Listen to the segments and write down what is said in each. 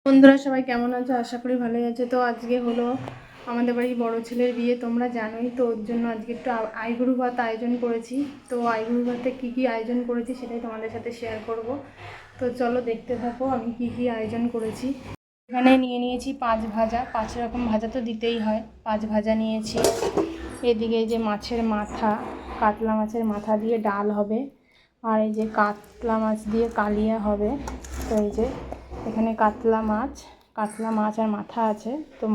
বন্ধুরা সবাই কেমন আছো? আশা করি ভালোই আছে। তো আজকে হলো আমাদের বাড়ির বড় ছেলের বিয়ে, তোমরা জানোই। তো ওর জন্য আজকে একটু আইবুড়ো ভাত আয়োজন করেছি। তো আইবুড়ো ভাতে কী কী আয়োজন করেছি সেটাই তোমাদের সাথে শেয়ার করব। তো চলো দেখতে থাকো আমি কি কি আয়োজন করেছি। এখানে নিয়ে নিয়েছি 5 ভাজা, 5 রকম ভাজা তো দিতেই হয়। 5 ভাজা নিয়েছি। এদিকে এই যে মাছের মাথা, কাতলা মাছের মাথা দিয়ে ডাল হবে। আর এই যে কাতলা মাছ দিয়ে কালিয়া হবে। তো এই যে এখানে কাতলা মাছ আর মাথা আছে। তো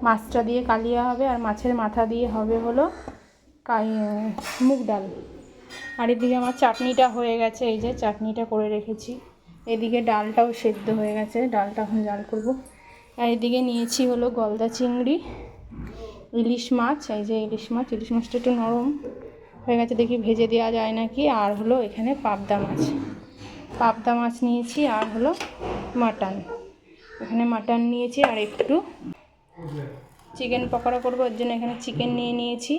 মাছটা দিয়ে কালিয়া হবে, আর মাছের মাথা দিয়ে হবে হলো মুগ ডাল। আর এদিকে আমার চাটনিটা হয়ে গেছে, এই যে চাটনিটা করে রেখেছি। এদিকে ডালটাও সেদ্ধ হয়ে গেছে, ডালটা এখন জাল করব। আর এদিকে নিয়েছি হলো গলদা চিংড়ি, ইলিশ মাছ। এই যে ইলিশ মাছটা একটু নরম হয়ে গেছে, দেখি ভেজে দেওয়া যায় নাকি। আর হলো এখানে পাবদা মাছ নিয়েছি। আর হলো মাটন, এখানে মাটন নিয়েছি। আর একটু চিকেন পকোড়া করবো, ওর জন্য এখানে চিকেন নিয়ে নিয়েছি।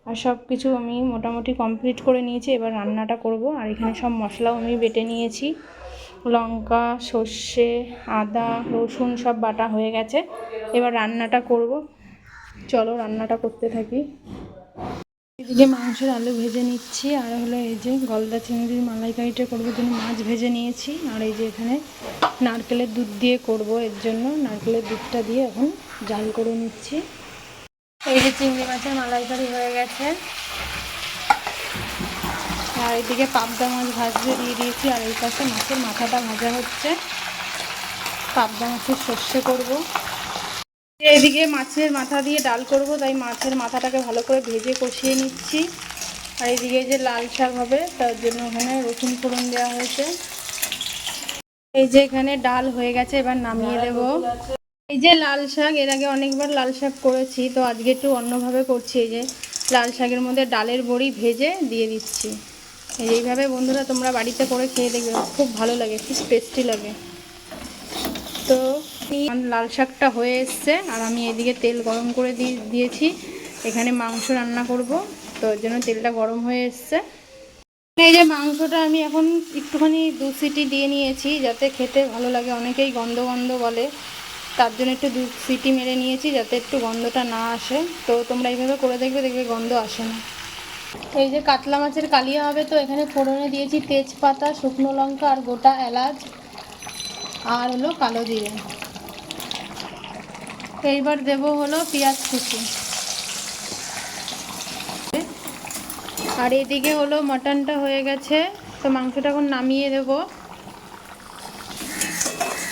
আর সব কিছু আমি মোটামুটি কমপ্লিট করে নিয়েছি, এবার রান্নাটা করব। আর এখানে সব মশলাও আমি বেটে নিয়েছি, লঙ্কা, সর্ষে, আদা, রসুন সব বাটা হয়ে গেছে। এবার রান্নাটা করব, চলো রান্নাটা করতে থাকি। এদিকে মাংসের আলু ভেজে নিচ্ছি। আর হলো এই যে গলদা চিংড়ির মালাইকারিটা করবো জন্য মাছ ভেজে নিয়েছি। আর এই যে এখানে নারকেলের দুধ দিয়ে করব, এর জন্য নারকেলের দুধটা দিয়ে এখন জাল করে নিচ্ছি। এই যে চিংড়ি মাছের মালাইকারি হয়ে গেছে। আর এদিকে পাবদা মাছ ভাজতে দিয়ে দিয়েছি। আর এই পাশে মাছের মাথাটা ভাজা হচ্ছে, পাবদা মাছের সর্ষে করব। এদিকে মাছের মাথা দিয়ে ডাল করব, তাই মাছের মাথাটাকে ভালো করে ভেজে কষিয়ে নিচ্ছি। আর এদিকে যে লাল শাক হবে তার জন্য এখানে রসুন ফোড়ন দেওয়া হয়েছে। এই যে এখানে ডাল হয়ে গেছে, এবার নামিয়ে দেব। এই যে লাল শাক, এর আগে অনেকবার লাল শাক করেছি, তো আজকে একটু অন্যভাবে করছি। এই যে লাল শাকের মধ্যে ডালের বড়ি ভেজে দিয়ে দিচ্ছি। এইভাবে বন্ধুরা তোমরা বাড়িতে করে খেয়ে দেখবে, খুব ভালো লাগে, খুব টেস্টি লাগে। তো লাল শাকটা হয়ে এসছে, আর আমি এদিকে তেল গরম করে দিয়েছি। এখানে মাংস রান্না করব, তো ওর জন্য তেলটা গরম হয়ে এসছে। এই যে মাংসটা আমি এখন একটুখানি 2 সিটি দিয়ে নিয়েছি, যাতে খেতে ভালো লাগে। অনেকেই গন্ধ গন্ধ বলে, তার জন্য একটু 2 সিটি মেরে নিয়েছি, যাতে একটু গন্ধটা না আসে। তো তোমরা এইভাবে করে দেখবে গন্ধ আসে না। এই যে কাতলা মাছের কালিয়া হবে, তো এখানে ফোড়নে দিয়েছি তেজপাতা, শুকনো লঙ্কা আর গোটা এলাচ, আর হলো কালো জিরে। এইবার দেব হলো পেঁয়াজ কুচি। আর এদিকে হলো মাটনটা হয়ে গেছে, তো মাংসটা এখন নামিয়ে দেব।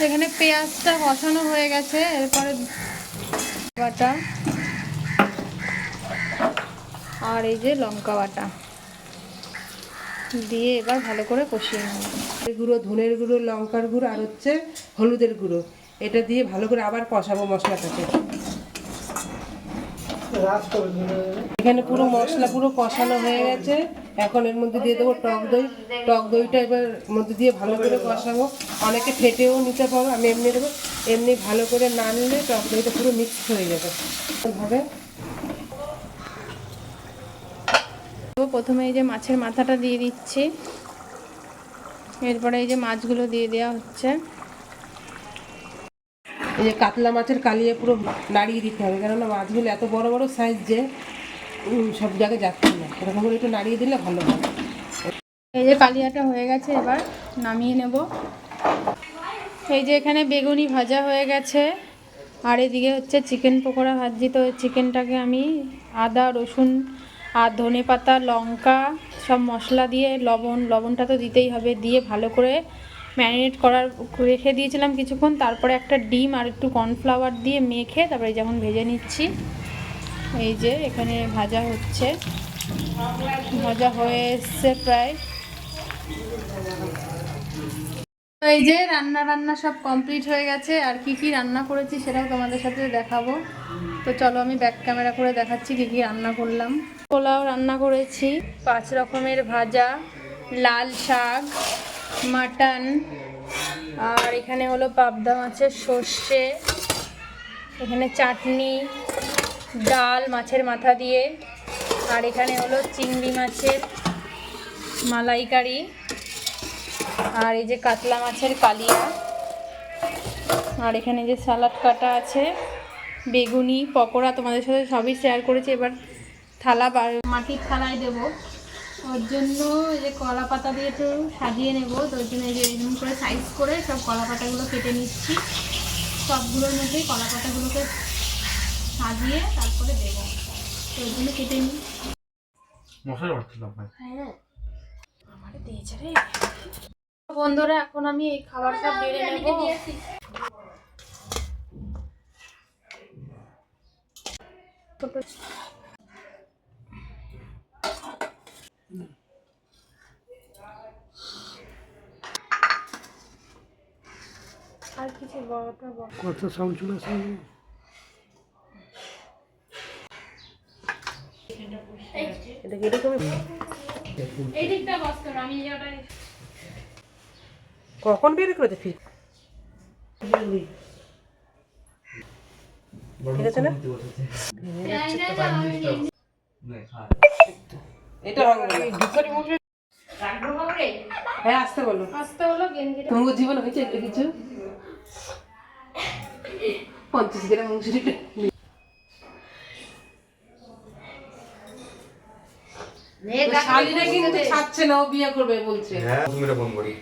এখানে পেঁয়াজটা কষানো হয়ে গেছে, এরপরে বাটা আর এই যে লঙ্কা বাটা দিয়ে এবার ভালো করে কষিয়ে নেব। গুঁড়ো, ধনের গুঁড়ো, লঙ্কার গুঁড়ো আর হচ্ছে হলুদের গুঁড়ো, এটা দিয়ে ভালো করে আবার কষাবো মশলাটাকে। এখানে পুরো মশলা পুরো কষানো হয়ে গেছে। এখন এর মধ্যে দিয়ে দেবো টক দইটা এবার মধ্যে দিয়ে ভালো করে কষাবো। অনেকে ফেটেও নিতে পারো, আমি এমনি দেবো। এমনি ভালো করে না নিলে টক দইটা পুরো মিক্স হয়ে যাবে। এইভাবে প্রথমে এই যে মাছের মাথাটা দিয়ে দিচ্ছি, এরপরে এই যে মাছগুলো দিয়ে দেওয়া হচ্ছে। এই যে কাতলা মাছের কালিয়া পুরো নাড়িয়ে দিতে হবে, কেননা মাছগুলো এত বড় বড় সাইজ যে সব জায়গায় যাচ্ছে না, এরকম করে একটু নাড়িয়ে দিলে ভালো হয়। এই যে কালিয়াটা হয়ে গেছে, এবার নামিয়ে নেব। এই যে এখানে বেগুনি ভাজা হয়ে গেছে, আর এদিকে হচ্ছে চিকেন পকোড়া ভাজি। তো চিকেনটাকে আমি আদা, রসুন আর ধনেপাতা, লঙ্কা সব মশলা দিয়ে, লবণটা তো দিতেই হবে, দিয়ে ভালো করে ম্যারিনেট রেখে দিয়েছিলাম কিছুক্ষণ। তারপরে একটা ডিম আর একটু কর্নফ্লাওয়ার দিয়ে মেখে তারপরে যখন ভেজে নিচ্ছি। এই যে এখানে ভাজা হচ্ছে, ভাজা হয়ে এসছে প্রায়। এই যে রান্না সব কমপ্লিট হয়ে গেছে। আর কি কি রান্না করেছি সেটাও তোমাদের সাথে দেখাবো। তো চলো আমি ব্যাক ক্যামেরা করে দেখাচ্ছি কি কি রান্না করলাম। পোলাও রান্না করেছি, 5 রকমের ভাজা, লাল শাক, মাটন, আর এখানে হলো পাবদা মাছের সর্ষে, এখানে চাটনি, ডাল মাছের মাথা দিয়ে, আর এখানে হলো চিংড়ি মাছের মালাইকারি, আর এই যে কাতলা মাছের কালিয়া, আর এখানে যে সালাড কাটা আছে, বেগুনি, পকোড়া তোমাদের সাথে সবই শেয়ার করেছি। এবার থালা মাটির থালায় দেবো, ওর জন্য এই যে কলা পাতা দিয়ে একটু সাজিয়ে নেবো। তো ওর জন্য এই যে এরকম করে সাইজ করে সব কলা পাতাগুলো কেটে নিচ্ছি। সবগুলোর মধ্যেই কলা পাতাগুলোকে সাজিয়ে তারপরে দেবো, তো ওর জন্য কেটে নিই। আমার দিয়েছে রে বন্ধুরা। এখন আমি এই খাবার সব বেড়ে নেবো। আর কিছু বড়টা বড় কত সাউন্ড চলে আসে এটা কি এরকম এই দিকটা বস করো, আমি এই জায়গাটা কখন বের করেছে ফির? ঠিক আছে না? এটা হ্যাঁ আসতে বলো। আসতে হলো গেঞ্জিটা। তোমার জীবন হয়েছে এটা কিছু 50 গ্রাম মুসুরিটা শালিরা কিন্তু ছাড়ছে না, ও বিয়ে করবে বলছে। হ্যাঁ তুমি ফোন করি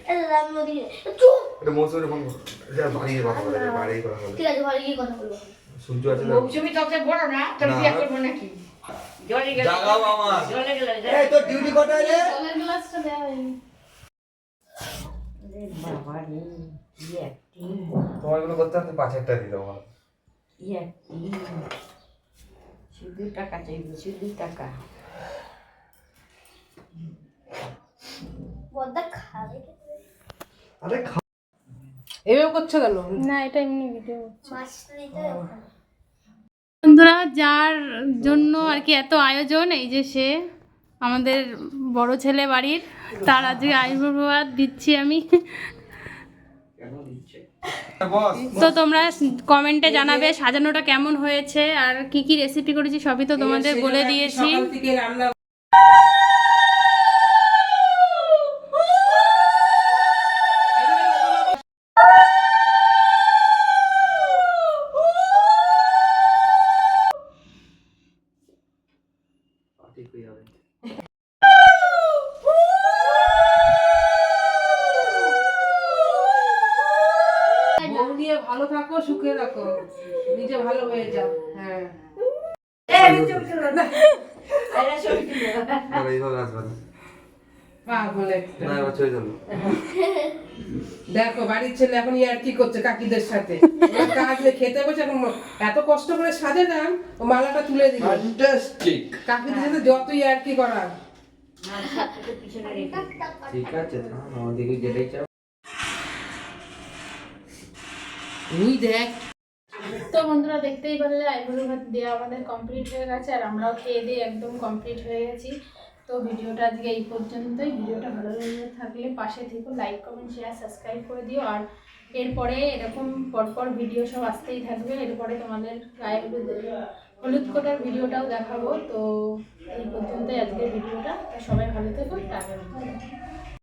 এটা মৌসুমে ফোন করো, এটা বাড়িয়ে কথা বলে, বাড়িয়ে কথা বলে। ঠিক আছে, ঘরে গিয়ে কথা বলবো। সূর্য আছে না মৌসুমি সবচেয়ে বড় না, তোর বিয়ে করবো নাকি? জলে গেলে জাগাও আমার জলে গেলে এই তোর ডিউটি কটায় রে? জলের গ্লাসটা দেওয়া হয়নি। বাবা রে, ইয়াটি তোমার এগুলো করতে আপনি 5,000 টাকা দিতে হবে। ইয়াটি শুধু টাকা চাইবে, শুধু টাকা। বদ্দা খাবে আরে এভাবে করছো কেন? না, এটা এমনি ভিডিও। মাছ নিতে ওখানে। বন্ধুরা, যার জন্য আর কি এত আয়োজন, এই যে সে আমাদের বড় ছেলে বাড়ির, তার আজকে আশীর্বাদ দিচ্ছি আমি। বস তো তোমরা কমেন্টে জানাবে সাজানোটা কেমন হয়েছে আর কি কি রেসিপি করেছি, সবই তো তোমাদের বলে দিয়েছি। সকাল থেকে রান্না ঠিক হয়ে যাবে। বউ নিয়ে ভালো থাকো, সুখে থাকো, নিজে ভালো হয়ে যাও। হ্যাঁ আর এইভাবে আসবে না। পাগল একটা। না এবার চলে যাবো। দেখো বাড়ির ছেলে এখন ইয়ার কি করছে কাকিদের সাথে, ওরা কাজ নেই, খেতে বসে এখন এত কষ্ট করে সাজালাম, ও মালাটা তুলে দিল। ফ্যান্টাস্টিক। কাকিদের সাথে যত ইয়ার কি করা। পিছনে রেখে ঠিক আছে, আমাদেরকে যেটাই চাও। তুই দেখ তো বন্ধুরা, দেখতেই পারলে আইবুড়ো ভাত দেওয়া আমাদের কমপ্লিট হয়ে গেছে, আর আমরাও খেয়ে দিয়ে একদম কমপ্লিট হয়ে গেছি। তো ভিডিওটা আজকে এই পর্যন্তই। ভিডিওটা ভালো লেগে থাকলে পাশে থেকো, লাইক কমেন্ট শেয়ার সাবস্ক্রাইব করে দিও। আর এরপরে এরকম পরপর ভিডিও সব আসতেই থাকবে। এরপরে তোমাদের গায়ে হলুদ কোটার ভিডিওটাও দেখাবো। তো এই পর্যন্তই আজকের ভিডিওটা। সবাই ভালো থেকো, টাটা।